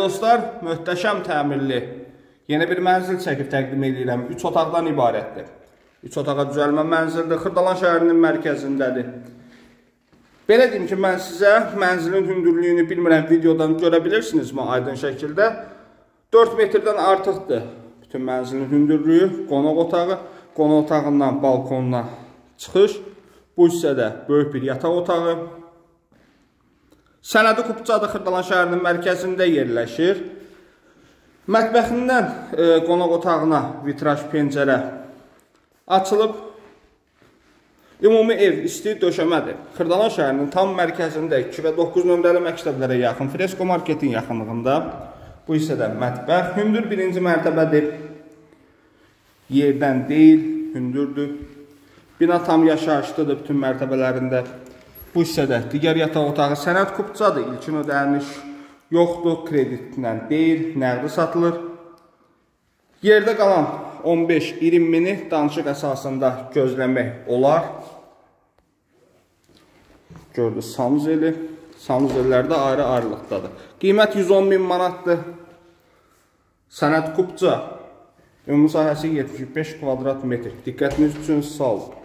Dəyərli dostlar, möhtəşəm təmirli yeni bir mənzil çəkib təqdim edirəm. 3 otaqdan ibarətdir. 3 otağa düzəlmə mənzildir. Xırdalan şəhərinin mərkəzindədir. Belə deyim ki, mən sizə mənzilin hündürlüyünü bilmirəm, videodan görə bilirsinizmi aydın şəkildə. 4 metrdən artıqdır bütün mənzilin hündürlüyü. Qonaq otağı, qonaq otağından balkonuna çıxış. Bu hissədə böyük bir yataq otağı. Sənədi Kupçadı Xırdalan şəhərinin mərkəzində yerləşir. Mətbəxindən qonaq otağına vitraj pəncərə açılıb. Ümumi ev isti döşəmədir. Xırdalan şəhərinin tam mərkəzində 2 və 9 nömrəli məktəblərə yaxın Fresko marketin yaxınlığında. Bu hissədə mətbəx hündür birinci mərtəbədir. Yerdən deyil, hündürdür. Bina tam yaşayışlıdır bütün mərtəbələrində. Bu hissədə digər yataq otağı Sənəd Kupçadır. İlkin ödəniş yoxdur, kreditlə deyil, nəqdi satılır. Yerdə qalan 15-20 mini danışıq əsasında gözləmək olar. Gördünüz sanuzeli. Sanuzellər də ayrı-ayrılıqdadır. Qiymət 110 min manatdır. Sənəd Kupça. Ümumi sahəsi 75 kvadrat metr. Diqqətiniz üçün sağ olun.